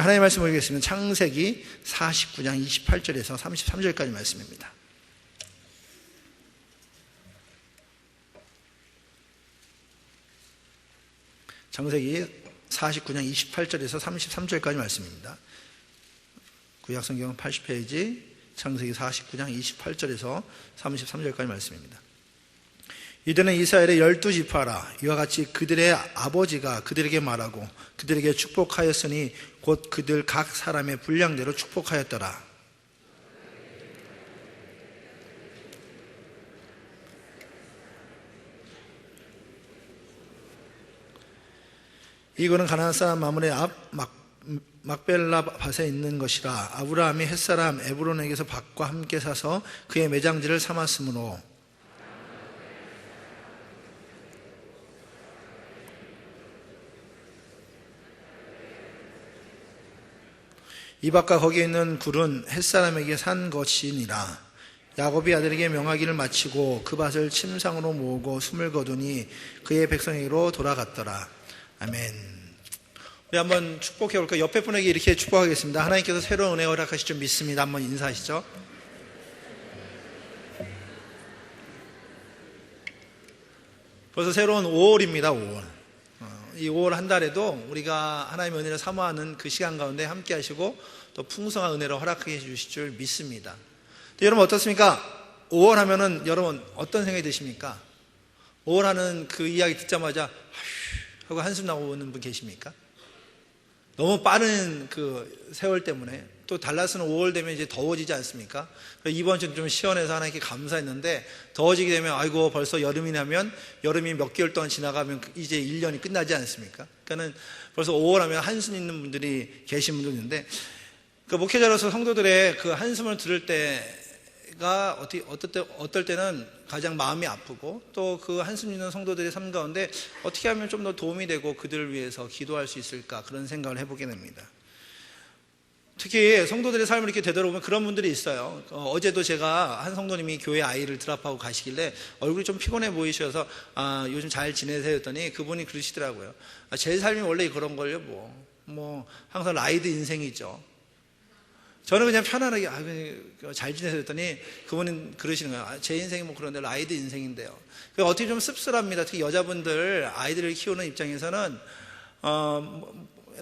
하나님의 말씀을 보겠습니다. 창세기 49장 28절에서 33절까지 말씀입니다. 창세기 49장 28절에서 33절까지 말씀입니다. 구약성경 80페이지 창세기 49장 28절에서 33절까지 말씀입니다. 이들은 이스라엘의 12지파라. 이와 같이 그들의 아버지가 그들에게 말하고 그들에게 축복하였으니 곧 그들 각 사람의 분량대로 축복하였더라. 이거는 가나안 사람 마므레 앞 막벨라 밭에 있는 것이라. 아브라함이 햇사람 에브론에게서 밭과 함께 사서 그의 매장지를 삼았으므로 이 밭과 거기에 있는 굴은 햇사람에게 산 것이니라. 야곱이 아들에게 명하기를 마치고 그 밭을 침상으로 모으고 숨을 거두니 그의 백성에게로 돌아갔더라. 아멘. 우리 한번 축복해 볼까요? 옆에 분에게 이렇게 축복하겠습니다. 하나님께서 새로운 은혜 허락하실 줄 믿습니다. 한번 인사하시죠. 벌써 새로운 5월입니다. 5월. 이 5월 한 달에도 우리가 하나님의 은혜를 사모하는 그 시간 가운데 함께 하시고 또 풍성한 은혜를 허락해 주실 줄 믿습니다. 여러분 어떻습니까? 5월 하면은 여러분 어떤 생각이 드십니까? 5월 하는 그 이야기 듣자마자 하고 한숨 나오는 분 계십니까? 너무 빠른 그 세월 때문에 또 달라스는 5월 되면 이제 더워지지 않습니까? 이번 주는 좀 시원해서 하나님께 감사했는데 더워지게 되면 아이고 벌써 여름이라면 여름이 몇 개월 동안 지나가면 이제 1년이 끝나지 않습니까? 그러니까는 벌써 5월 하면 한숨 있는 분들이 계신 분들 있는데 그 목회자로서 성도들의 그 한숨을 들을 때가 어떨 때는 가장 마음이 아프고 또 그 한숨 있는 성도들의 삶 가운데 어떻게 하면 좀 더 도움이 되고 그들을 위해서 기도할 수 있을까 그런 생각을 해보게 됩니다. 특히 성도들의 삶을 이렇게 되돌아보면 그런 분들이 있어요. 어제도 제가 한 성도님이 교회 아이를 드랍하고 가시길래 얼굴이 좀 피곤해 보이셔서 요즘 잘 지내세요 했더니 그분이 그러시더라고요. 제 삶이 원래 그런 걸요. 뭐 항상 라이드 인생이죠. 저는 그냥 편안하게 잘 지내세요 했더니 그분은 그러시는 거예요. 제 인생이 뭐 그런데 라이드 인생인데요. 어떻게 좀 씁쓸합니다. 특히 여자분들 아이들을 키우는 입장에서는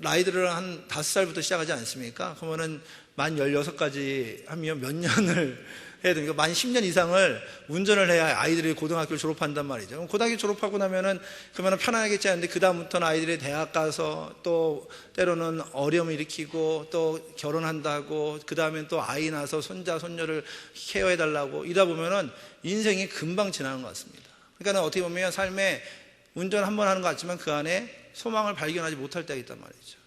라이드를 한 5살부터 시작하지 않습니까? 그러면은 만 16까지 하면 몇 년을 해야 됩니까? 만 10년 이상을 운전을 해야 아이들이 고등학교를 졸업한단 말이죠. 그럼 고등학교 졸업하고 나면은 그러면 편안하겠지 하는데 그다음부터는 아이들이 대학 가서 또 때로는 어려움 일으키고 또 결혼한다고 그다음엔 또 아이 낳아서 손자 손녀를 케어해달라고 이러다 보면은 인생이 금방 지나는 것 같습니다. 그러니까 어떻게 보면 삶에 운전 한 번 하는 것 같지만 그 안에 소망을 발견하지 못할 때가 있단 말이죠.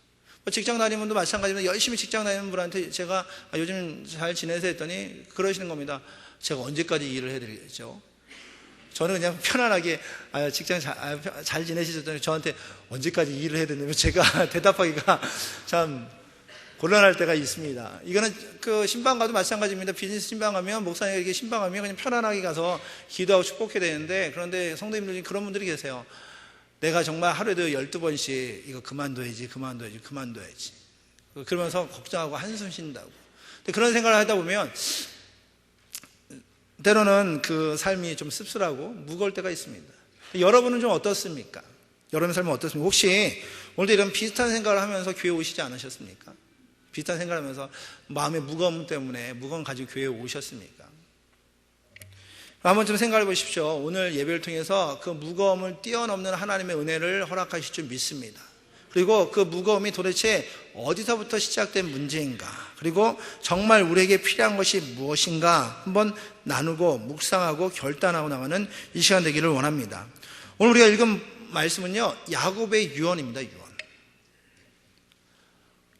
직장 다니는 분도 마찬가지입니다. 열심히 직장 다니는 분한테 제가 요즘 잘 지내세요 했더니 그러시는 겁니다. 제가 언제까지 일을 해드리겠죠? 저는 그냥 편안하게 직장 잘 지내시셨더니 저한테 언제까지 일을 해야 되냐면 제가 대답하기가 참 곤란할 때가 있습니다. 이거는 그 신방가도 마찬가지입니다. 비즈니스 신방 가면 목사님에게 신방하면 그냥 편안하게 가서 기도하고 축복해야 되는데 그런데 성도님들 중에 그런 분들이 계세요. 내가 정말 하루에도 12번씩 이거 그만둬야지 그러면서 걱정하고 한숨 쉰다고. 근데 그런 생각을 하다 보면 때로는 그 삶이 좀 씁쓸하고 무거울 때가 있습니다. 여러분은 좀 어떻습니까? 여러분의 삶은 어떻습니까? 혹시 오늘도 이런 비슷한 생각을 하면서 교회 오시지 않으셨습니까? 비슷한 생각을 하면서 마음의 무거움 때문에 무거움 가지고 교회에 오셨습니까? 한번 좀 생각해 보십시오. 오늘 예배를 통해서 그 무거움을 뛰어넘는 하나님의 은혜를 허락하실 줄 믿습니다. 그리고 그 무거움이 도대체 어디서부터 시작된 문제인가, 그리고 정말 우리에게 필요한 것이 무엇인가 한번 나누고 묵상하고 결단하고 나가는 이 시간 되기를 원합니다. 오늘 우리가 읽은 말씀은요, 야곱의 유언입니다.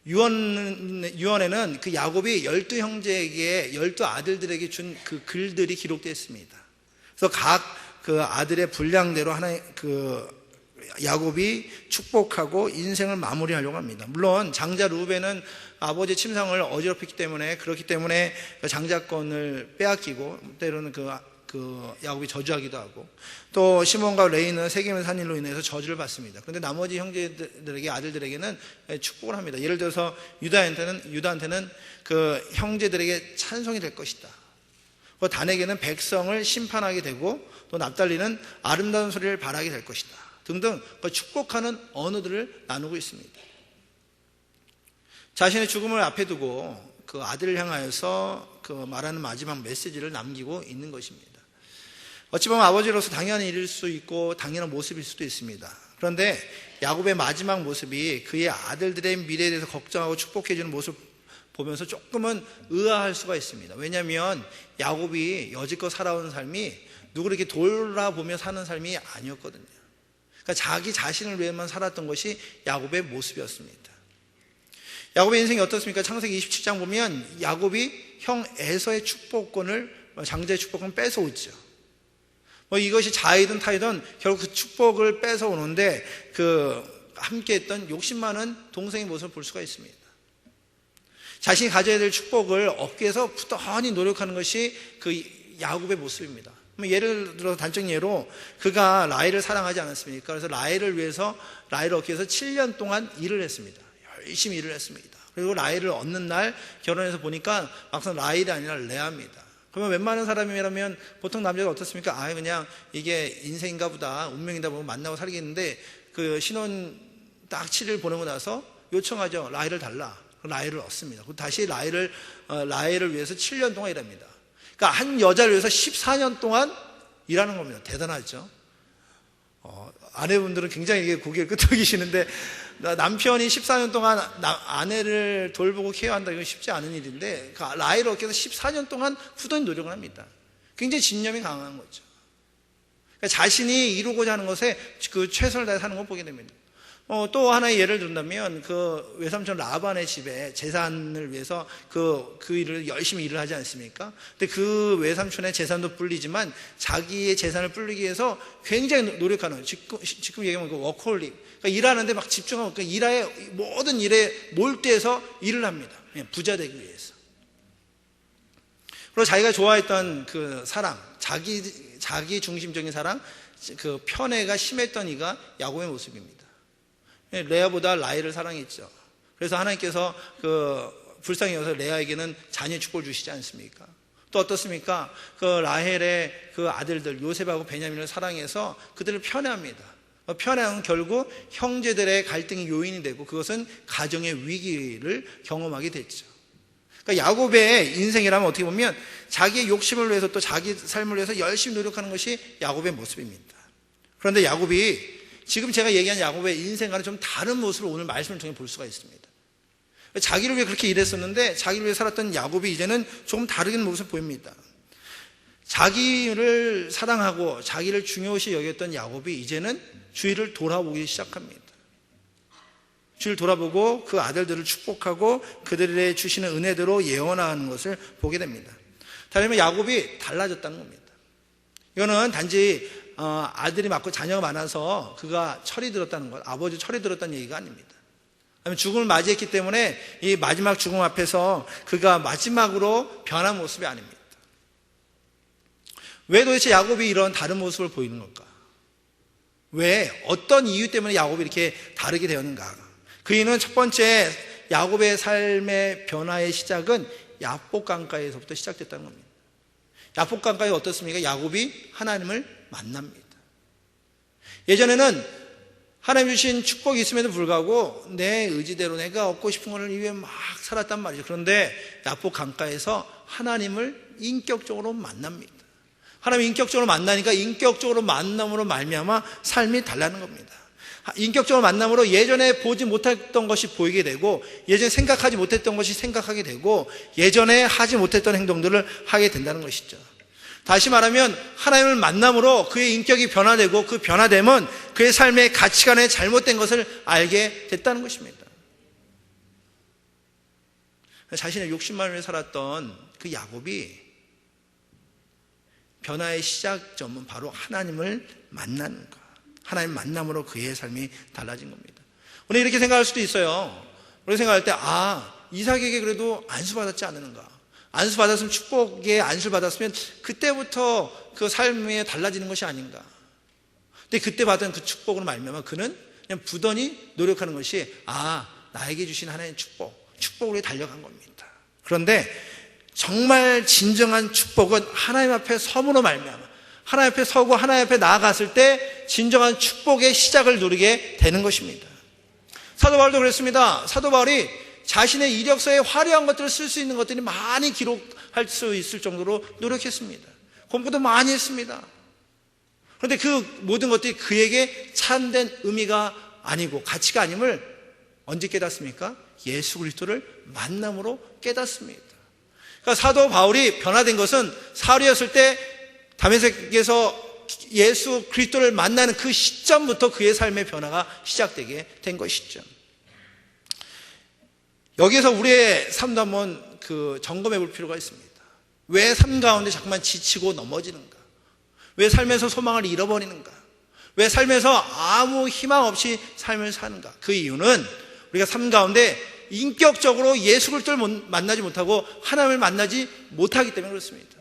유언에는 그 야곱이 12형제에게 12아들들에게 준 그 글들이 기록되어 있습니다. 그래서 각 그 아들의 분량대로 야곱이 축복하고 인생을 마무리하려고 합니다. 물론 장자 루벤은 아버지의 침상을 어지럽혔기 때문에 그렇기 때문에 장자권을 빼앗기고 때로는 그 그 야곱이 저주하기도 하고, 또 시몬과 레이는 세겜을 산 일로 인해서 저주를 받습니다. 그런데 나머지 형제들에게, 아들들에게는 축복을 합니다. 예를 들어서 유다한테는 그 형제들에게 찬송이 될 것이다. 그 단에게는 백성을 심판하게 되고, 또 납달리는 아름다운 소리를 발하게 될 것이다 등등 그 축복하는 언어들을 나누고 있습니다. 자신의 죽음을 앞에 두고 그 아들을 향하여서 그 말하는 마지막 메시지를 남기고 있는 것입니다. 어찌 보면 아버지로서 당연한 일일 수 있고 당연한 모습일 수도 있습니다. 그런데 야곱의 마지막 모습이 그의 아들들의 미래에 대해서 걱정하고 축복해 주는 모습 보면서 조금은 의아할 수가 있습니다. 왜냐하면 야곱이 여지껏 살아온 삶이 누구를 이렇게 돌아보며 사는 삶이 아니었거든요. 그러니까 자기 자신을 위해만 살았던 것이 야곱의 모습이었습니다. 야곱의 인생이 어떻습니까? 창세기 27장 보면 야곱이 형 에서의 축복권을, 장자의 축복권을 뺏어오죠. 이것이 자이든 타이든 결국 그 축복을 뺏어오는데 그 함께했던 욕심 많은 동생의 모습을 볼 수가 있습니다. 자신이 가져야 될 축복을 얻기 위해서 부단히 노력하는 것이 그 야곱의 모습입니다. 예를 들어 단적 예로 그가 라헬을 사랑하지 않았습니까? 그래서 라헬을 얻기 위해서 7년 동안 일을 했습니다. 열심히 일을 했습니다. 그리고 라헬을 얻는 날 결혼해서 보니까 막상 라헬이 아니라 레아입니다. 그러면 웬만한 사람이라면 보통 남자가 어떻습니까? 그냥 이게 인생인가 보다, 운명이다 보면 만나고 살겠는데 그 신혼 딱 7일 보내고 나서 요청하죠. 라헬을 달라. 라헬을 얻습니다. 다시 라헬을 위해서 7년 동안 일합니다. 그러니까 한 여자를 위해서 14년 동안 일하는 겁니다. 대단하죠? 아내분들은 굉장히 고개를 끄덕이시는데, 남편이 14년 동안 아내를 돌보고 케어한다, 이건 쉽지 않은 일인데, 라헬을 얻기 위해서 14년 동안 부단히 노력을 합니다. 굉장히 집념이 강한 거죠. 그러니까 자신이 이루고자 하는 것에 그 최선을 다해 사는 걸 보게 됩니다. 또 하나의 예를 든다면 그 외삼촌 라반의 집에 재산을 위해서 그 일을 열심히 일을 하지 않습니까? 근데 그 외삼촌의 재산도 불리지만 자기의 재산을 불리기 위해서 굉장히 노력하는, 지금 얘기하면 그 워커홀릭, 그러니까 일하는데 막 집중하고 그 모든 일에 몰두해서 일을 합니다. 부자 되기 위해서. 그리고 자기가 좋아했던 그 사랑, 자기 중심적인 사랑, 그 편애가 심했던 이가 야곱의 모습입니다. 레아보다 라헬을 사랑했죠. 그래서 하나님께서 불쌍히 여겨서 레아에게는 자녀의 축복을 주시지 않습니까? 또 어떻습니까? 그 라헬의 그 아들들 요셉하고 베냐민을 사랑해서 그들을 편애합니다. 편애는 결국 형제들의 갈등의 요인이 되고 그것은 가정의 위기를 경험하게 됐죠. 그러니까 야곱의 인생이라면 어떻게 보면 자기의 욕심을 위해서 또 자기 삶을 위해서 열심히 노력하는 것이 야곱의 모습입니다. 그런데 야곱이 지금 제가 얘기한 야곱의 인생과는 좀 다른 모습을 오늘 말씀을 통해 볼 수가 있습니다. 자기를 위해 그렇게 일했었는데 자기를 위해 살았던 야곱이 이제는 조금 다른 모습을 보입니다. 자기를 사랑하고 자기를 중요시 여겼던 야곱이 이제는 주위를 돌아보기 시작합니다. 주위를 돌아보고 그 아들들을 축복하고 그들의 주시는 은혜대로 예언하는 것을 보게 됩니다. 다르면 야곱이 달라졌다는 겁니다. 이거는 단지 아들이 많고 자녀가 많아서 그가 철이 들었다는 것, 아버지 철이 들었다는 얘기가 아닙니다. 죽음을 맞이했기 때문에 이 마지막 죽음 앞에서 그가 마지막으로 변한 모습이 아닙니다. 왜 도대체 야곱이 이런 다른 모습을 보이는 걸까? 왜? 어떤 이유 때문에 야곱이 이렇게 다르게 되었는가? 그 이유는 첫 번째, 야곱의 삶의 변화의 시작은 야복 강가에서부터 시작됐다는 겁니다. 야복 강가에 어떻습니까? 야곱이 하나님을 만납니다. 예전에는 하나님 주신 축복이 있음에도 불구하고 내 의지대로 내가 얻고 싶은 것을 위해 막 살았단 말이죠. 그런데 야복 강가에서 하나님을 인격적으로 만납니다. 하나님 인격적으로 만나니까 인격적으로 만남으로 말미암아 삶이 달라는 겁니다. 인격적으로 만남으로 예전에 보지 못했던 것이 보이게 되고 예전에 생각하지 못했던 것이 생각하게 되고 예전에 하지 못했던 행동들을 하게 된다는 것이죠. 다시 말하면 하나님을 만남으로 그의 인격이 변화되고 그 변화됨은 그의 삶의 가치관에 잘못된 것을 알게 됐다는 것입니다. 자신의 욕심만을 위해 살았던 그 야곱이 변화의 시작점은 바로 하나님을 만나는 것, 하나님 만남으로 그의 삶이 달라진 겁니다. 우리 이렇게 생각할 수도 있어요. 우리 생각할 때 이삭에게 그래도 안수받았지 않는가, 안수 받았으면, 축복의 안수를 받았으면 그때부터 그 삶이 달라지는 것이 아닌가. 근데 그때 받은 그 축복으로 말미암아 그는 그냥 부단히 노력하는 것이 나에게 주신 하나님의 축복으로 달려간 겁니다. 그런데 정말 진정한 축복은 하나님 앞에 섬으로 말미암아 하나님 앞에 서고 하나님 앞에 나아갔을 때 진정한 축복의 시작을 누리게 되는 것입니다. 사도 바울도 그랬습니다. 사도 바울이 자신의 이력서에 화려한 것들을 쓸 수 있는 것들이 많이 기록할 수 있을 정도로 노력했습니다. 공부도 많이 했습니다. 그런데 그 모든 것들이 그에게 참된 의미가 아니고 가치가 아님을 언제 깨닫습니까? 예수 그리스도를 만남으로 깨닫습니다. 그러니까 사도 바울이 변화된 것은 사울이었을 때 다메섹에서 예수 그리스도를 만나는 그 시점부터 그의 삶의 변화가 시작되게 된 것이죠. 여기에서 우리의 삶도 한번 점검해 볼 필요가 있습니다. 왜 삶 가운데 자꾸만 지치고 넘어지는가? 왜 삶에서 소망을 잃어버리는가? 왜 삶에서 아무 희망 없이 삶을 사는가? 그 이유는 우리가 삶 가운데 인격적으로 예수 그리스도를 만나지 못하고 하나님을 만나지 못하기 때문에 그렇습니다.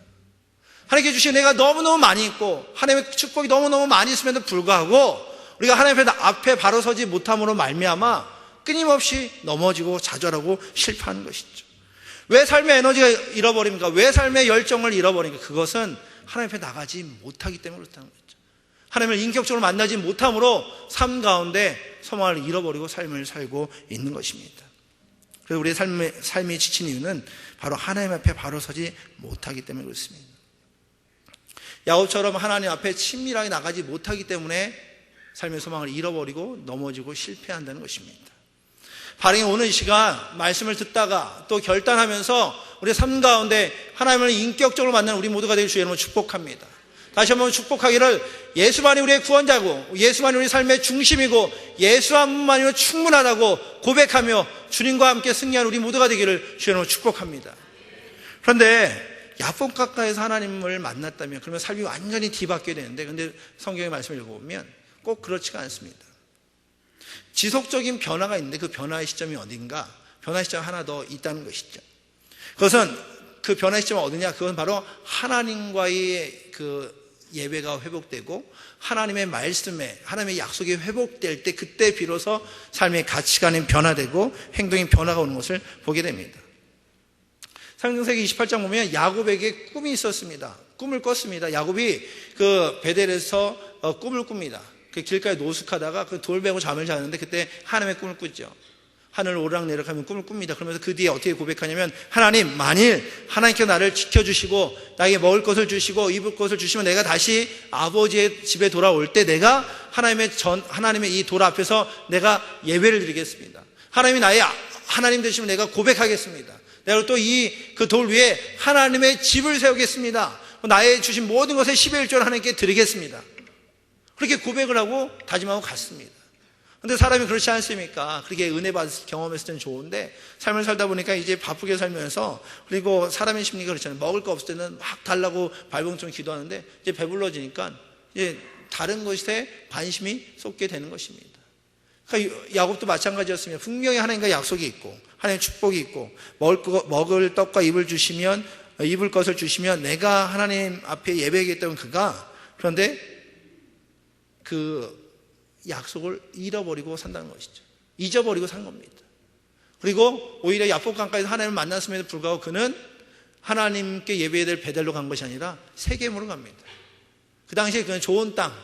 하나님께 주신 은혜가 너무너무 많이 있고 하나님의 축복이 너무너무 많이 있음에도 불구하고 우리가 하나님 앞에 바로 서지 못함으로 말미암아 끊임없이 넘어지고 좌절하고 실패하는 것이죠. 왜 삶의 에너지가 잃어버립니까? 왜 삶의 열정을 잃어버립니까? 그것은 하나님 앞에 나가지 못하기 때문에 그렇다는 거죠. 하나님을 인격적으로 만나지 못함으로 삶 가운데 소망을 잃어버리고 삶을 살고 있는 것입니다. 그래서 우리의 삶이 지친 이유는 바로 하나님 앞에 바로 서지 못하기 때문에 그렇습니다. 야곱처럼 하나님 앞에 친밀하게 나가지 못하기 때문에 삶의 소망을 잃어버리고 넘어지고 실패한다는 것입니다. 바로 오늘 이 시간 말씀을 듣다가 또 결단하면서 우리 삶 가운데 하나님을 인격적으로 만나는 우리 모두가 되길 주의 이름으로 축복합니다. 다시 한번 축복하기를 예수만이 우리의 구원자고 예수만이 우리 삶의 중심이고 예수 한 분만이면 충분하다고 고백하며 주님과 함께 승리하는 우리 모두가 되기를 주의 이름으로 축복합니다. 그런데 야복 가까이서 하나님을 만났다면 그러면 삶이 완전히 뒤바뀌어야 되는데 그런데 성경의 말씀을 읽어보면 꼭 그렇지가 않습니다. 지속적인 변화가 있는데 그 변화의 시점이 어딘가? 변화의 시점이 하나 더 있다는 것이죠. 그것은 그 변화의 시점은 어디냐? 그건 바로 하나님과의 그 예배가 회복되고 하나님의 말씀에 하나님의 약속이 회복될 때 그때 비로소 삶의 가치관이 변화되고 행동이 변화가 오는 것을 보게 됩니다. 창세기 28장 보면 야곱에게 꿈이 있었습니다. 꿈을 꿨습니다. 야곱이 그 베델에서 꿈을 꿉니다. 그 길가에 노숙하다가 그 돌베고 잠을 자는데 그때 하나님의 꿈을 꾸죠. 하늘 오락내락하면 꿈을 꿉니다. 그러면서 그 뒤에 어떻게 고백하냐면 하나님, 만일 하나님께서 나를 지켜주시고 나에게 먹을 것을 주시고 입을 것을 주시면 내가 다시 아버지의 집에 돌아올 때 내가 하나님의 이 돌 앞에서 내가 예배를 드리겠습니다. 하나님이 나의 하나님 되시면 내가 고백하겠습니다. 내가 또 그 돌 위에 하나님의 집을 세우겠습니다. 나의 주신 모든 것의 10의 1조를 하나님께 드리겠습니다. 그렇게 고백을 하고 다짐하고 갔습니다. 그런데 사람이 그렇지 않습니까? 그렇게 은혜 경험했을 때는 좋은데 삶을 살다 보니까 이제 바쁘게 살면서 그리고 사람의 심리가 그렇잖아요. 먹을 거 없을 때는 막 달라고 발버둥 기도하는데 이제 배불러지니까 이제 다른 것에 관심이 쏟게 되는 것입니다. 그러니까 야곱도 마찬가지였습니다. 분명히 하나님과 약속이 있고 하나님의 축복이 있고 먹을 떡과 입을 것을 주시면 내가 하나님 앞에 예배하겠다는 그가 그런데 그 약속을 잃어버리고 산다는 것이죠. 잊어버리고 산 겁니다. 그리고 오히려 야복 강가에서 하나님을 만났음에도 불구하고 그는 하나님께 예배해야 될 베델로 간 것이 아니라 세겜으로 갑니다. 그 당시에 그는 좋은 땅,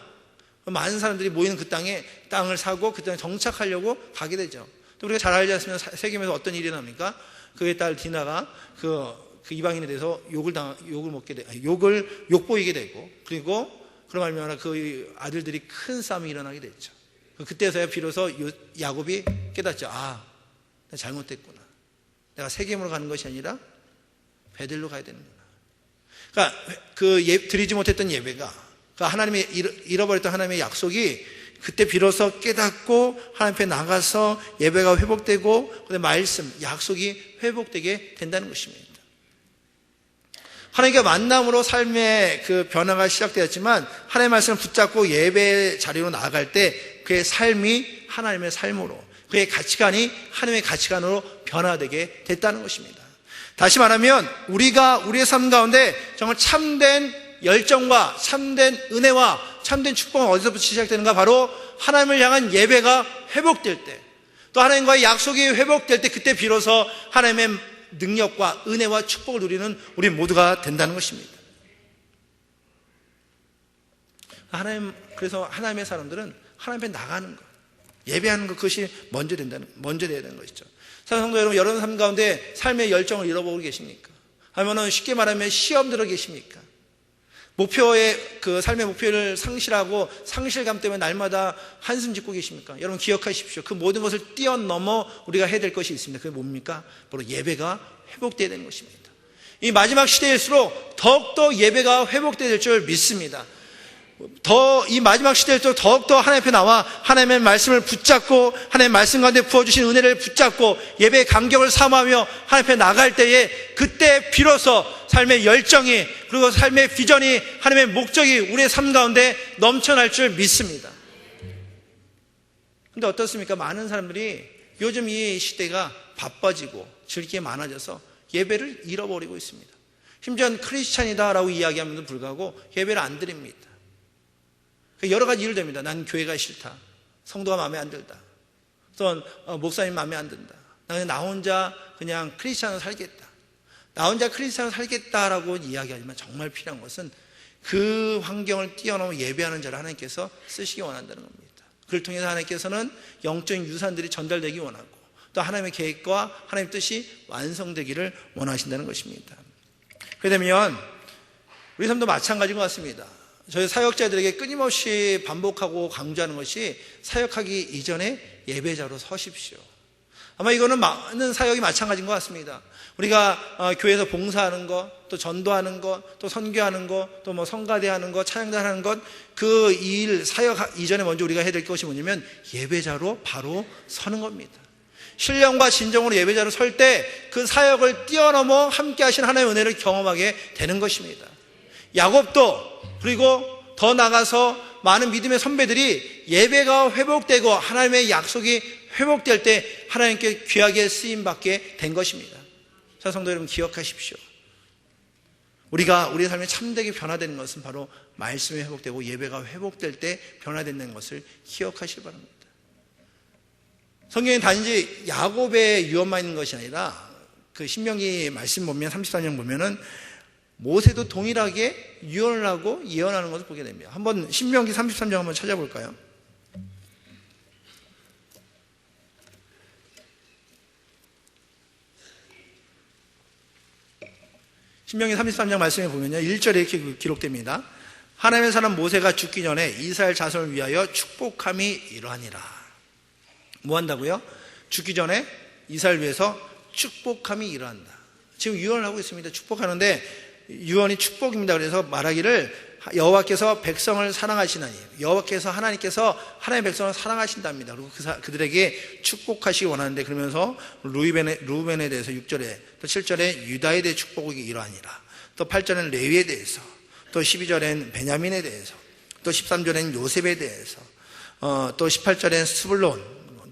많은 사람들이 모이는 그 땅을 사고 그 땅에 정착하려고 가게 되죠. 또 우리가 잘 알지 않습니까? 세겜에서 어떤 일이 납니까? 그의 딸 디나가 그 이방인에 대해서 욕보이게 되고 그리고 그로 말미암아 그 아들들이 큰 싸움이 일어나게 됐죠. 그때서야 비로소 야곱이 깨닫죠. 내가 잘못됐구나. 내가 세겜으로 가는 것이 아니라 베델로 가야 되는구나. 그러니까 드리지 못했던 예배가 하나님의 잃어버렸던 하나님의 약속이 그때 비로소 깨닫고 하나님 앞에 나가서 예배가 회복되고 그다음에 말씀, 약속이 회복되게 된다는 것입니다. 하나님과 만남으로 삶의 그 변화가 시작되었지만 하나님의 말씀을 붙잡고 예배 자리로 나아갈 때 그의 삶이 하나님의 삶으로 그의 가치관이 하나님의 가치관으로 변화되게 됐다는 것입니다. 다시 말하면 우리가 우리의 삶 가운데 정말 참된 열정과 참된 은혜와 참된 축복은 어디서부터 시작되는가? 바로 하나님을 향한 예배가 회복될 때, 또 하나님과의 약속이 회복될 때, 그때 비로소 하나님의 능력과 은혜와 축복을 누리는 우리 모두가 된다는 것입니다. 그래서 하나님의 사람들은 하나님 앞에 나가는 것, 예배하는 것, 그것이 먼저 돼야 되는 것이죠. 사랑하는 성도 여러분, 여러분 삶 가운데 삶의 열정을 잃어버리고 계십니까? 아니면 쉽게 말하면 시험 들어 계십니까? 그 삶의 목표를 상실하고 상실감 때문에 날마다 한숨 짓고 계십니까? 여러분 기억하십시오. 그 모든 것을 뛰어넘어 우리가 해야 될 것이 있습니다. 그게 뭡니까? 바로 예배가 회복되어야 되는 것입니다. 이 마지막 시대일수록 더욱더 예배가 회복되어야 될 줄 믿습니다. 이 마지막 시대일수록 더욱더 하나님 앞에 나와 하나님의 말씀을 붙잡고 하나님의 말씀 가운데 부어주신 은혜를 붙잡고 예배의 감격을 사모하며 하나님 앞에 나갈 때에, 그때 비로소 삶의 열정이, 그리고 삶의 비전이, 하나님의 목적이 우리의 삶 가운데 넘쳐날 줄 믿습니다. 그런데 어떻습니까? 많은 사람들이 요즘 이 시대가 바빠지고 즐기게 많아져서 예배를 잃어버리고 있습니다. 심지어는 크리스찬이다라고 이야기하면도 불구하고 예배를 안 드립니다. 여러 가지 이유를 댑니다. 난 교회가 싫다, 성도가 마음에 안 들다, 또 목사님 마음에 안 든다, 나 혼자 그냥 크리스찬으로 살겠다, 나 혼자 크리스찬으로 살겠다라고 이야기하지만, 정말 필요한 것은 그 환경을 뛰어넘어 예배하는 자를 하나님께서 쓰시기 원한다는 겁니다. 그를 통해서 하나님께서는 영적인 유산들이 전달되기 원하고, 또 하나님의 계획과 하나님의 뜻이 완성되기를 원하신다는 것입니다. 그렇게 되면 우리 삶도 마찬가지인 것 같습니다. 저희 사역자들에게 끊임없이 반복하고 강조하는 것이, 사역하기 이전에 예배자로 서십시오. 아마 이거는 많은 사역이 마찬가지인 것 같습니다. 우리가 교회에서 봉사하는 것, 또 전도하는 것, 또 선교하는 것, 또 성가대하는 것, 찬양단하는 것, 그 일 사역 이전에 먼저 우리가 해야 될 것이 뭐냐면 예배자로 바로 서는 겁니다. 신령과 진정으로 예배자로 설 때 그 사역을 뛰어넘어 함께 하신 하나님의 은혜를 경험하게 되는 것입니다. 야곱도, 그리고 더 나가서 많은 믿음의 선배들이 예배가 회복되고 하나님의 약속이 회복될 때 하나님께 귀하게 쓰임받게 된 것입니다. 자, 성도 여러분 기억하십시오. 우리가 우리의 삶이 참되게 변화되는 것은 바로 말씀이 회복되고 예배가 회복될 때 변화된다는 것을 기억하시기 바랍니다. 성경에 단지 야곱의 유언만 있는 것이 아니라, 그 신명기 말씀 보면 34장 보면은 모세도 동일하게 유언을 하고 예언하는 것을 보게 됩니다. 한번 신명기 33장 한번 찾아볼까요? 신명기 33장 말씀에 보면요, 1절에 이렇게 기록됩니다. 하나님의 사람 모세가 죽기 전에 이스라엘 자손을 위하여 축복함이 이러하니라. 뭐 한다고요? 죽기 전에 이스라엘 위해서 축복함이 이러한다. 지금 유언을 하고 있습니다. 축복하는데 유언이 축복입니다. 그래서 말하기를 여호와께서 백성을 사랑하시나니, 여호와께서 하나님께서 하나님의 백성을 사랑하신답니다. 그리고 그들에게 축복하시기 원하는데, 그러면서 루벤에 대해서 6절에, 또 7절에 유다에 대해 축복이 이러하니라, 또 8절에는 레위에 대해서, 또 12절엔 베냐민에 대해서, 또 13절엔 요셉에 대해서, 또 18절엔 스불론,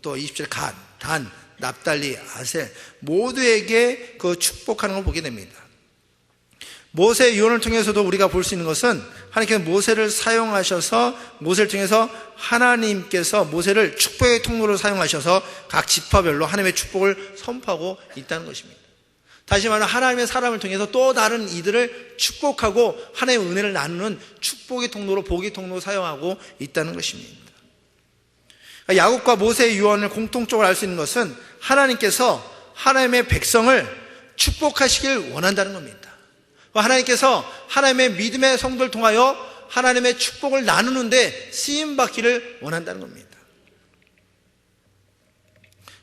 또 20절에 갓, 단, 납달리, 아셀 모두에게 그 축복하는 걸 보게 됩니다. 모세의 유언을 통해서도 우리가 볼 수 있는 것은, 하나님께서 모세를 사용하셔서, 모세를 통해서 하나님께서 모세를 축복의 통로로 사용하셔서 각 지파별로 하나님의 축복을 선포하고 있다는 것입니다. 다시 말하면 하나님의 사람을 통해서 또 다른 이들을 축복하고 하나님의 은혜를 나누는 축복의 통로로, 복의 통로로 사용하고 있다는 것입니다. 야곱과 모세의 유언을 공통적으로 알 수 있는 것은, 하나님께서 하나님의 백성을 축복하시길 원한다는 겁니다. 하나님께서 하나님의 믿음의 성도를 통하여 하나님의 축복을 나누는데 쓰임받기를 원한다는 겁니다.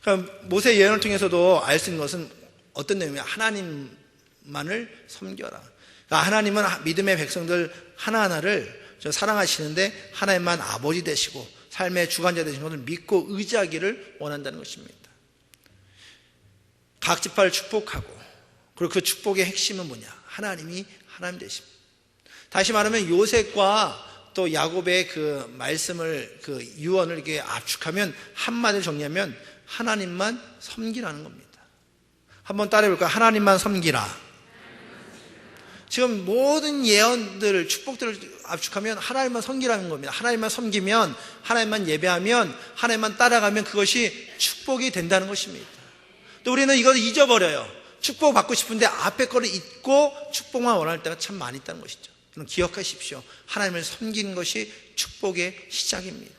그러니까 모세의 예언을 통해서도 알 수 있는 것은 어떤 내용이냐, 하나님만을 섬겨라. 그러니까 하나님은 믿음의 백성들 하나하나를 사랑하시는데 하나님만 아버지 되시고 삶의 주관자 되신 것을 믿고 의지하기를 원한다는 것입니다. 각 지파를 축복하고, 그리고 그 축복의 핵심은 뭐냐? 하나님이 하나님 되십니다. 다시 말하면 요셉과 또 야곱의 그 말씀을, 그 유언을 이렇게 압축하면, 한마디로 정리하면 하나님만 섬기라는 겁니다. 한번 따라해볼까요? 하나님만 섬기라. 지금 모든 예언들, 축복들을 압축하면 하나님만 섬기라는 겁니다. 하나님만 섬기면, 하나님만 예배하면, 하나님만 따라가면 그것이 축복이 된다는 것입니다. 또 우리는 이걸 잊어버려요. 축복 받고 싶은데 앞에 거를 잊고 축복만 원할 때가 참 많이 있다는 것이죠. 그럼 기억하십시오. 하나님을 섬기는 것이 축복의 시작입니다.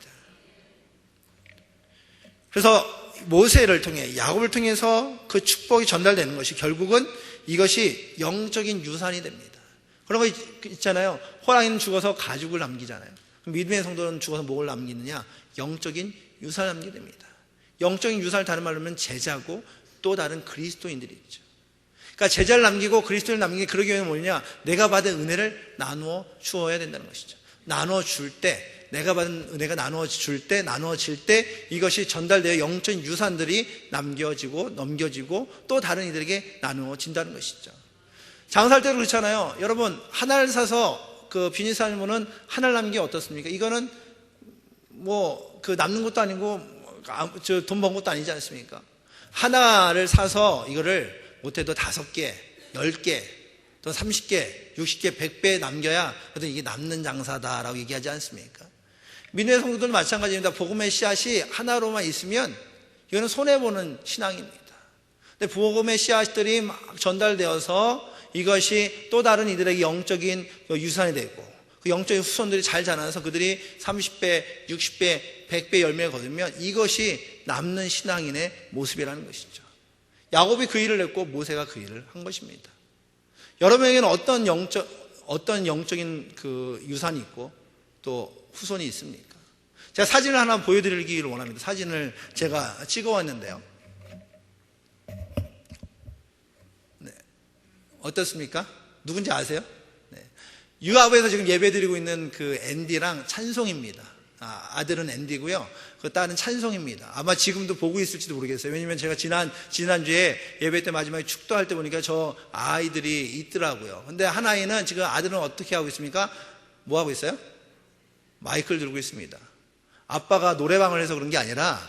그래서 모세를 통해, 야곱을 통해서 그 축복이 전달되는 것이 결국은 이것이 영적인 유산이 됩니다. 그런 거 있잖아요. 호랑이는 죽어서 가죽을 남기잖아요. 믿음의 성도는 죽어서 뭘 남기느냐? 영적인 유산을 남기게 됩니다. 영적인 유산을 다른 말로 하면 제자고 또 다른 그리스도인들이 있죠. 그러니까 제자를 남기고 그리스도를 남기게 그러기 위해서 뭐냐? 내가 받은 은혜를 나누어 주어야 된다는 것이죠. 나누어 줄 때, 내가 받은 은혜가 나누어질 때, 나누어질 때 이것이 전달되어 영적인 유산들이 남겨지고 넘겨지고 또 다른 이들에게 나누어진다는 것이죠. 장사할 때도 그렇잖아요. 여러분, 하나를 사서 그 비즈니스 하는 분은 하나를 남기기 어떻습니까? 이거는 뭐 그 남는 것도 아니고 돈 번 것도 아니지 않습니까? 하나를 사서 이거를 못해도 5개, 10개, 또 30개, 60개, 100배 남겨야 그래도 이게 남는 장사다라고 얘기하지 않습니까? 믿음의 성도들 마찬가지입니다. 복음의 씨앗이 하나로만 있으면 이거는 손해보는 신앙입니다. 근데 복음의 씨앗들이 막 전달되어서 이것이 또 다른 이들에게 영적인 유산이 되고 그 영적인 후손들이 잘 자라나서 그들이 30배, 60배, 100배 열매를 거두면 이것이 남는 신앙인의 모습이라는 것이죠. 야곱이 그 일을 했고 모세가 그 일을 한 것입니다. 여러분에게는 어떤 영적인 그 유산이 있고 또 후손이 있습니까? 제가 사진을 하나 보여드리기를 원합니다. 사진을 제가 찍어왔는데요. 네. 어떻습니까? 누군지 아세요? 네. 유아부에서 지금 예배드리고 있는 그 앤디랑 찬송입니다. 아들은 앤디고요. 그 딸은 찬송입니다. 아마 지금도 보고 있을지도 모르겠어요. 왜냐면 제가 지난주에 예배 때 마지막에 축도할 때 보니까 저 아이들이 있더라고요. 근데 한 아이는 지금 아들은 어떻게 하고 있습니까? 뭐 하고 있어요? 마이크를 들고 있습니다. 아빠가 노래방을 해서 그런 게 아니라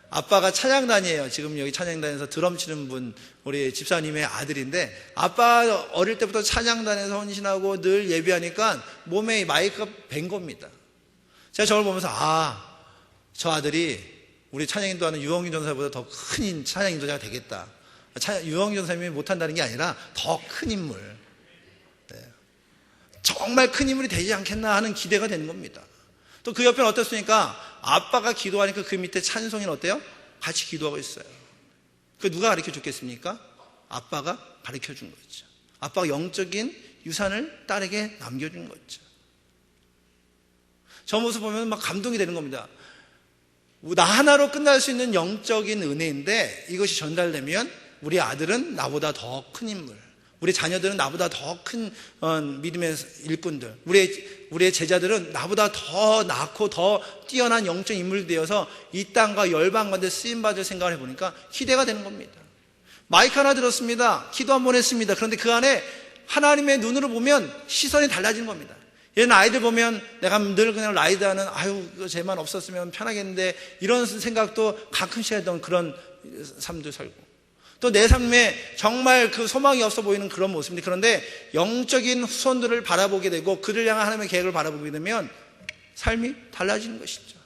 아빠가 찬양단이에요. 지금 여기 찬양단에서 드럼 치는 분, 우리 집사님의 아들인데 아빠 어릴 때부터 찬양단에서 헌신하고 늘 예배하니까 몸에 마이크가 밴 겁니다. 제가 저걸 보면서 저 아들이 우리 찬양인도 하는 유영균 전사보다 더 큰 찬양 인도자가 되겠다. 유영균 전사님이 못한다는 게 아니라 더 큰 인물, 정말 큰 인물이 되지 않겠나 하는 기대가 되는 겁니다. 또 그 옆에는 어떻습니까? 아빠가 기도하니까 그 밑에 찬송이는 어때요? 같이 기도하고 있어요. 그 누가 가르쳐 줬겠습니까? 아빠가 가르쳐 준 거죠. 아빠가 영적인 유산을 딸에게 남겨준 거죠. 저 모습 보면 막 감동이 되는 겁니다. 나 하나로 끝날 수 있는 영적인 은혜인데 이것이 전달되면 우리 아들은 나보다 더 큰 인물, 우리 자녀들은 나보다 더 큰 믿음의 일꾼들, 우리의 제자들은 나보다 더 낳고 더 뛰어난 영적 인물이 되어서 이 땅과 열방 가운데 쓰임받을 생각을 해보니까 기대가 되는 겁니다. 마이크 하나 들었습니다. 기도 한번 했습니다. 그런데 그 안에 하나님의 눈으로 보면 시선이 달라지는 겁니다. 얘는 아이들 보면 내가 늘 그냥 라이드하는 쟤만 없었으면 편하겠는데 이런 생각도 가끔씩 했던 그런 삶도 살고 또 내 삶에 정말 그 소망이 없어 보이는 그런 모습인데 그런데 영적인 후손들을 바라보게 되고 그를 향한 하나님의 계획을 바라보게 되면 삶이 달라지는 것이죠.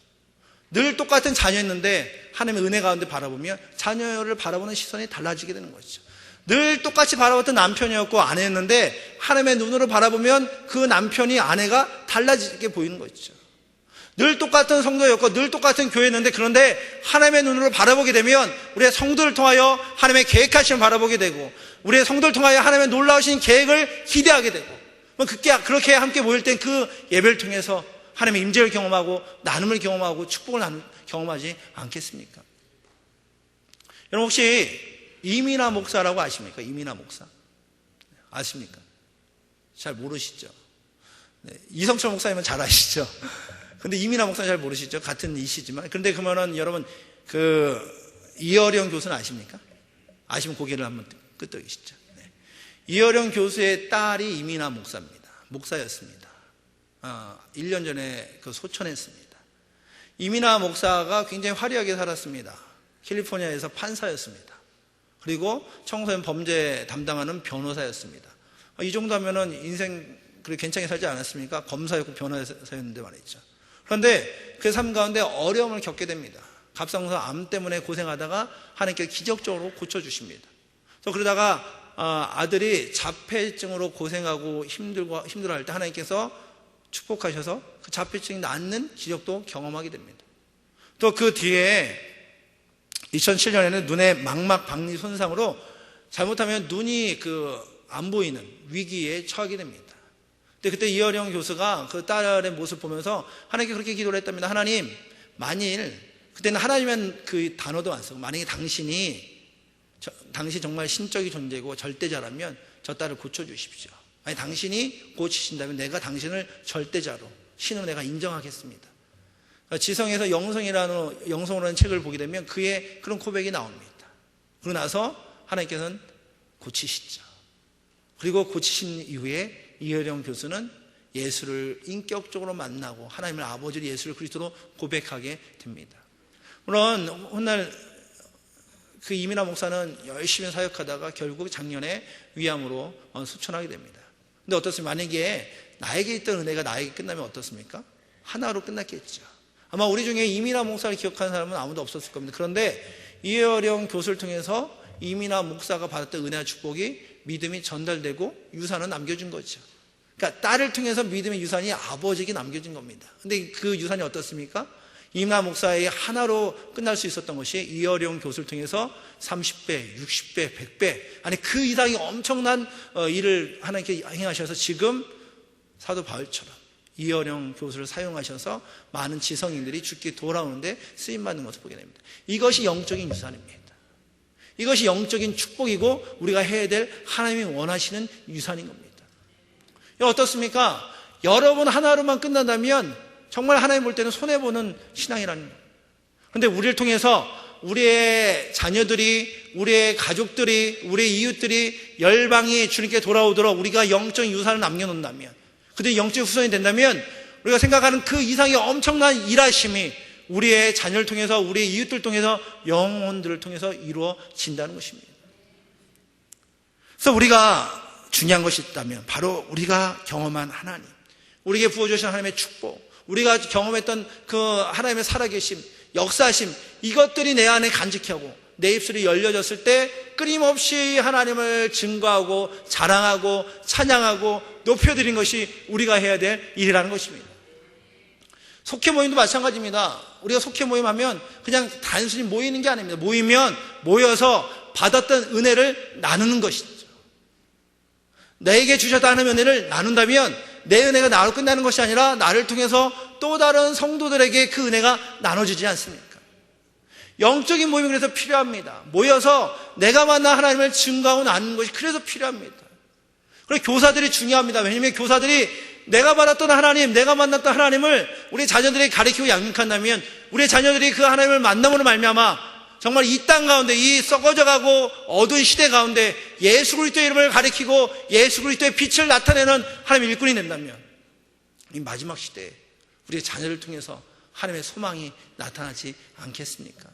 늘 똑같은 자녀였는데 하나님의 은혜 가운데 바라보면 자녀를 바라보는 시선이 달라지게 되는 것이죠. 늘 똑같이 바라봤던 남편이었고 아내였는데 하나님의 눈으로 바라보면 그 남편이 아내가 달라지게 보이는 것이죠. 늘 똑같은 성도였고 늘 똑같은 교회였는데 그런데 하나님의 눈으로 바라보게 되면 우리의 성도를 통하여 하나님의 계획하심을 바라보게 되고 우리의 성도를 통하여 하나님의 놀라우신 계획을 기대하게 되고 그렇게 함께 모일 땐 그 예배를 통해서 하나님의 임재를 경험하고 나눔을 경험하고 축복을 경험하지 않겠습니까? 여러분 혹시 이민아 목사라고 아십니까? 이민아 목사 아십니까? 잘 모르시죠? 네, 이성철 목사님은 잘 아시죠? 근데 이민아 목사는 잘 모르시죠? 같은 이시지만. 그런데 그러면은 여러분, 이어령 교수는 아십니까? 아시면 고개를 한번 끄덕이시죠. 네. 이어령 교수의 딸이 이민아 목사입니다. 목사였습니다. 1년 전에 소천했습니다. 이민아 목사가 굉장히 화려하게 살았습니다. 캘리포니아에서 판사였습니다. 그리고 청소년 범죄 담당하는 변호사였습니다. 이 정도 하면은 인생 그렇게 괜찮게 살지 않았습니까? 검사였고 변호사였는데 말이죠. 그런데 그 삶 가운데 어려움을 겪게 됩니다. 갑상선 암 때문에 고생하다가 하나님께 기적적으로 고쳐주십니다. 그러다가 아들이 자폐증으로 고생하고 힘들어할 때 하나님께서 축복하셔서 그 자폐증이 낫는 기적도 경험하게 됩니다. 또 그 뒤에 2007년에는 눈에 망막 박리 손상으로 잘못하면 눈이 안 보이는 위기에 처하게 됩니다. 근데 그때 이어령 교수가 그 딸의 모습을 보면서 하나님께 그렇게 기도를 했답니다. 하나님, 만일 그때는 하나님은 그 단어도 안 쓰고 만약에 당신이 정말 신적인 존재고 절대자라면 저 딸을 고쳐주십시오. 아니 당신이 고치신다면 내가 당신을 절대자로 신으로 내가 인정하겠습니다. 지성에서 영성이라는 책을 보게 되면 그의 그런 고백이 나옵니다. 그러고 나서 하나님께서는 고치시죠. 그리고 고치신 이후에 이어령 교수는 예수를 인격적으로 만나고 하나님의 아버지를 예수를 그리스도로 고백하게 됩니다. 물론 훗날 그 이민아 목사는 열심히 사역하다가 결국 작년에 위암으로 수천하게 됩니다. 근데 어떻습니까? 만약에 나에게 있던 은혜가 나에게 끝나면 어떻습니까? 하나로 끝났겠죠. 아마 우리 중에 이민아 목사를 기억하는 사람은 아무도 없었을 겁니다. 그런데 이어령 교수를 통해서 이민아 목사가 받았던 은혜와 축복이 믿음이 전달되고 유산은 남겨준 거죠. 그러니까 딸을 통해서 믿음의 유산이 아버지에게 남겨진 겁니다. 근데 그 유산이 어떻습니까? 이민아 목사의 하나로 끝날 수 있었던 것이 이어령 교수를 통해서 30배, 60배, 100배 아니 그 이상의 엄청난 일을 하나님께 행하셔서 지금 사도 바울처럼 이어령 교수를 사용하셔서 많은 지성인들이 죽게 돌아오는데 쓰임받는 것을 보게 됩니다. 이것이 영적인 유산입니다. 이것이 영적인 축복이고 우리가 해야 될 하나님이 원하시는 유산인 겁니다. 어떻습니까? 여러분 하나로만 끝난다면 정말 하나님 볼 때는 손해보는 신앙이라는 거예요. 그런데 우리를 통해서 우리의 자녀들이, 우리의 가족들이, 우리의 이웃들이 열방이 주님께 돌아오도록 우리가 영적인 유산을 남겨놓는다면, 그들이 영적인 후손이 된다면 우리가 생각하는 그 이상의 엄청난 일하심이 우리의 자녀를 통해서, 우리의 이웃들을 통해서, 영혼들을 통해서 이루어진다는 것입니다. 그래서 우리가 중요한 것이 있다면 바로 우리가 경험한 하나님, 우리에게 부어주신 하나님의 축복, 우리가 경험했던 그 하나님의 살아계심, 역사심, 이것들이 내 안에 간직히 하고 내 입술이 열려졌을 때 끊임없이 하나님을 증거하고 자랑하고 찬양하고 높여드린 것이 우리가 해야 될 일이라는 것입니다. 속회 모임도 마찬가지입니다. 우리가 속회 모임하면 그냥 단순히 모이는 게 아닙니다. 모여서 받았던 은혜를 나누는 것이죠. 내게 주셨다 하는 은혜를 나눈다면 내 은혜가 나로 끝나는 것이 아니라 나를 통해서 또 다른 성도들에게 그 은혜가 나눠지지 않습니까? 영적인 모임이 그래서 필요합니다. 모여서 내가 만난 하나님을 증거하고 나누는 것이 그래서 필요합니다. 그리고 교사들이 중요합니다. 왜냐하면 교사들이 내가 받았던 하나님, 내가 만났던 하나님을 우리 자녀들에게 가르치고 양육한다면 우리 자녀들이 그 하나님을 만남으로 말미암아 정말 이 땅 가운데, 이 썩어져가고 어두운 시대 가운데 예수 그리스도의 이름을 가리키고 예수 그리스도의 빛을 나타내는 하나님의 일꾼이 된다면 이 마지막 시대에 우리의 자녀를 통해서 하나님의 소망이 나타나지 않겠습니까?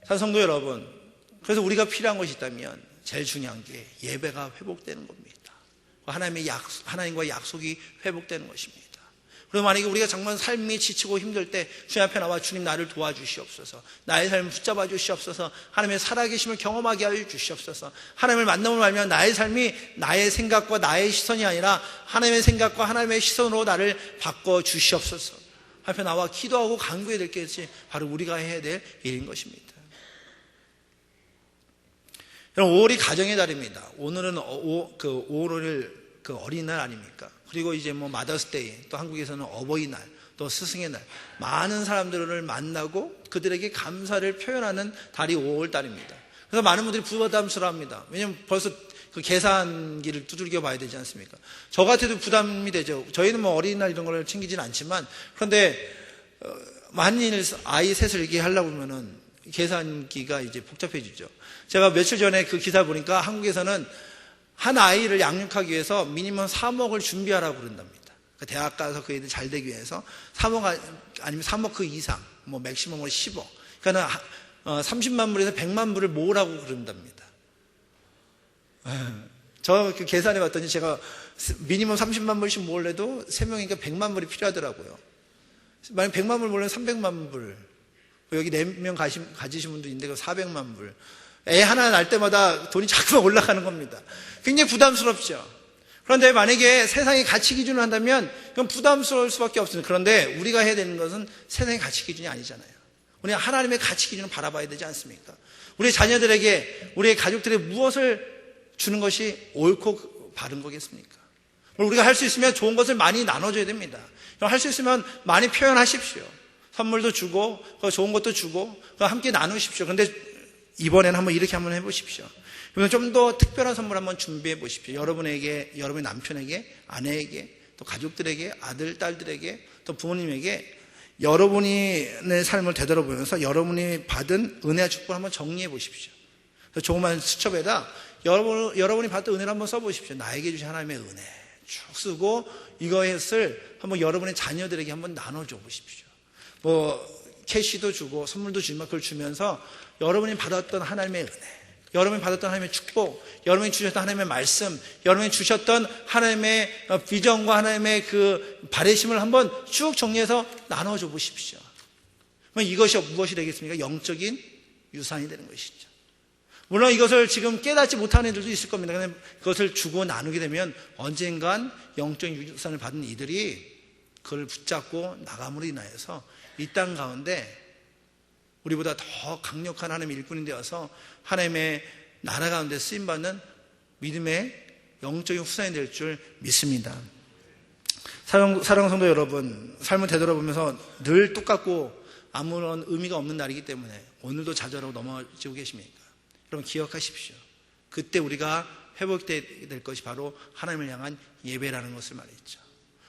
사랑하는 성도 여러분, 그래서 우리가 필요한 것이 있다면 제일 중요한 게 예배가 회복되는 겁니다. 하나님과의 약속이 회복되는 것입니다. 그리고 만약에 우리가 정말 삶이 지치고 힘들 때 주님 앞에 나와 주님 나를 도와주시옵소서, 나의 삶을 붙잡아 주시옵소서, 하나님의 살아계심을 경험하게 하여 주시옵소서, 하나님을 만남을 말면 나의 삶이 나의 생각과 나의 시선이 아니라 하나님의 생각과 하나님의 시선으로 나를 바꿔 주시옵소서, 앞에 나와 기도하고 간구해야 될 것이 바로 우리가 해야 될 일인 것입니다. 여러분, 5월이 가정의 달입니다. 오늘은 5월을 어린이날 아닙니까? 그리고 이제 마더스데이, 또 한국에서는 어버이날, 또 스승의 날, 많은 사람들을 만나고 그들에게 감사를 표현하는 달이 5월 달입니다. 그래서 많은 분들이 부담스러워합니다. 왜냐하면 벌써 그 계산기를 두들겨 봐야 되지 않습니까? 저 같아도 부담이 되죠. 저희는 어린이날 이런 걸 챙기지는 않지만, 그런데 만일 아이 셋을 이렇게 하려고 하면은 계산기가 이제 복잡해지죠. 제가 며칠 전에 그 기사 보니까 한국에서는 한 아이를 양육하기 위해서 미니멈 3억을 준비하라고 그런답니다. 대학 가서 그 애들 잘 되기 위해서 3억 아니면 3억 그 이상, 뭐 맥시멈으로 10억. 그러니까 30만 불에서 100만 불을 모으라고 그런답니다. 저 계산해 봤더니 제가 미니멈 30만 불씩 모으려도 3명이니까 100만 불이 필요하더라고요. 만약 100만 불 모으려면 300만 불. 여기 4명 가지신 분도 있는데 400만 불. 애 하나 날 때마다 돈이 자꾸만 올라가는 겁니다. 굉장히 부담스럽죠. 그런데 만약에 세상의 가치 기준을 한다면 그건 부담스러울 수밖에 없습니다. 그런데 우리가 해야 되는 것은 세상의 가치 기준이 아니잖아요. 우리가 하나님의 가치 기준을 바라봐야 되지 않습니까? 우리 자녀들에게, 우리의 가족들에게 무엇을 주는 것이 옳고 바른 거겠습니까? 우리가 할 수 있으면 좋은 것을 많이 나눠줘야 됩니다. 할 수 있으면 많이 표현하십시오. 선물도 주고 좋은 것도 주고 함께 나누십시오. 그런데 이번에는 이렇게 한번 해보십시오. 그러면 좀 더 특별한 선물 한번 준비해 보십시오. 여러분에게, 여러분의 남편에게, 아내에게, 또 가족들에게, 아들, 딸들에게, 또 부모님에게 여러분의 삶을 되돌아보면서 여러분이 받은 은혜와 축복을 한번 정리해 보십시오. 조그만 수첩에다 여러분이 받은 은혜를 한번 써보십시오. 나에게 주신 하나님의 은혜 쭉 쓰고 이것을 한번 여러분의 자녀들에게 한번 나눠줘 보십시오. 캐시도 주고 선물도 주지만 그걸 주면서 여러분이 받았던 하나님의 은혜, 여러분이 받았던 하나님의 축복, 여러분이 주셨던 하나님의 말씀, 여러분이 주셨던 하나님의 비전과 하나님의 그 바라심을 한번 쭉 정리해서 나눠줘 보십시오. 이것이 무엇이 되겠습니까? 영적인 유산이 되는 것이죠. 물론 이것을 지금 깨닫지 못하는 이들도 있을 겁니다. 그런데 그것을 주고 나누게 되면 언젠간 영적인 유산을 받은 이들이 그걸 붙잡고 나감으로 인하여서 이 땅 가운데 우리보다 더 강력한 하나님의 일꾼이 되어서 하나님의 나라 가운데 쓰임받는 믿음의 영적인 후사이 될 줄 믿습니다. 사랑하는 성도 여러분, 삶을 되돌아보면서 늘 똑같고 아무런 의미가 없는 날이기 때문에 오늘도 좌절하고 넘어지고 계십니까? 여러분 기억하십시오. 그때 우리가 회복될 것이 바로 하나님을 향한 예배라는 것을 말했죠.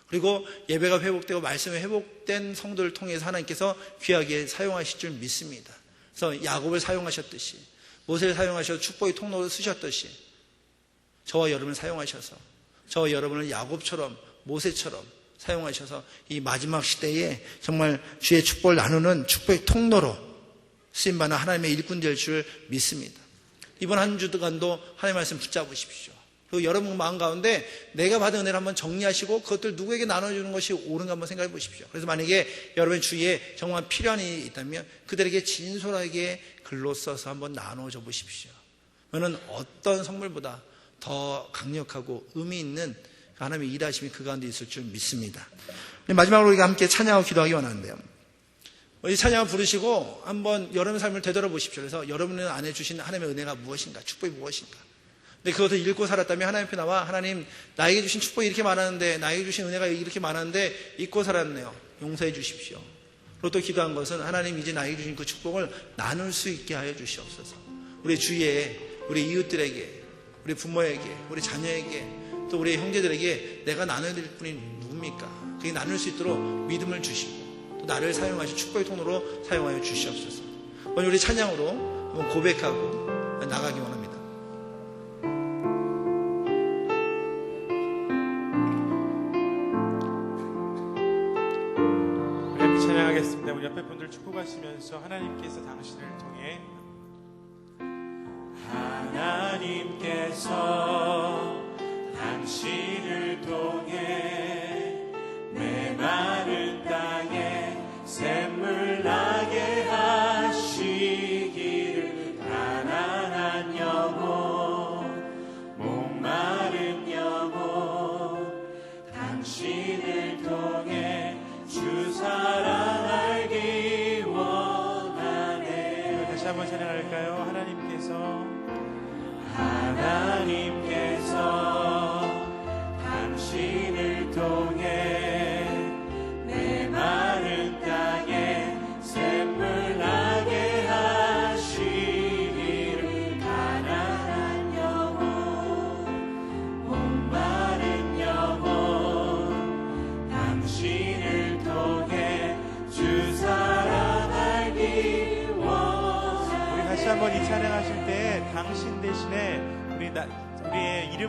그리고 예배가 회복되고 말씀이 회복된 성도를 통해서 하나님께서 귀하게 사용하실 줄 믿습니다. 그래서 야곱을 사용하셨듯이, 모세를 사용하셔서 축복의 통로를 쓰셨듯이 저와 여러분을 사용하셔서 저와 여러분을 야곱처럼 모세처럼 사용하셔서 이 마지막 시대에 정말 주의 축복을 나누는 축복의 통로로 쓰임받는 하나님의 일꾼 될 줄 믿습니다. 이번 한 주간도 하나님의 말씀 붙잡으십시오. 그리고 여러분 마음 가운데 내가 받은 은혜를 한번 정리하시고 그것들 누구에게 나눠주는 것이 옳은가 한번 생각해 보십시오. 그래서 만약에 여러분 주위에 정말 필요한 일이 있다면 그들에게 진솔하게 글로 써서 한번 나눠줘 보십시오. 그러면 어떤 선물보다 더 강력하고 의미 있는 하나님의 일하심이 그 가운데 있을 줄 믿습니다. 마지막으로 우리가 함께 찬양하고 기도하기 원하는데요. 이 찬양을 부르시고 한번 여러분의 삶을 되돌아보십시오. 그래서 여러분 안에 주신 하나님의 은혜가 무엇인가, 축복이 무엇인가. 근데 그것을 읽고 살았다면 하나님 앞에 나와 하나님 나에게 주신 축복이 이렇게 많았는데, 나에게 주신 은혜가 이렇게 많았는데 잊고 살았네요. 용서해 주십시오. 그리고 또 기도한 것은 하나님 이제 나에게 주신 그 축복을 나눌 수 있게 하여 주시옵소서. 우리 주위에 우리 이웃들에게, 우리 부모에게, 우리 자녀에게, 또 우리 형제들에게 내가 나눠야 될 분이 누굽니까? 그게 나눌 수 있도록 믿음을 주시고 또 나를 사용하시 축복의 통로로 사용하여 주시옵소서. 오늘 우리 찬양으로 한번 고백하고 나가기 원합니다. 찬양하겠습니다. 우리 옆에 분들 축복하시면서 하나님께서 당신을 통해 하나님께서 당신을 통해 내 마른 땅에 샘물 나게 하시기를, 가난한 영혼, 목마른 영혼, 당신을 통해 주 사랑 알기 원하네. 다시 한번 찬양할까요? 하나님께서 당신을 통해 내 마른 땅에 샘물 나게 하시기를, 가난한 영혼, 목마른 영혼, 당신을 통해 주 사랑 알기 원하네. 우리 다시 한번 이 찬양하실 때 당신 대신에 우리의 이름을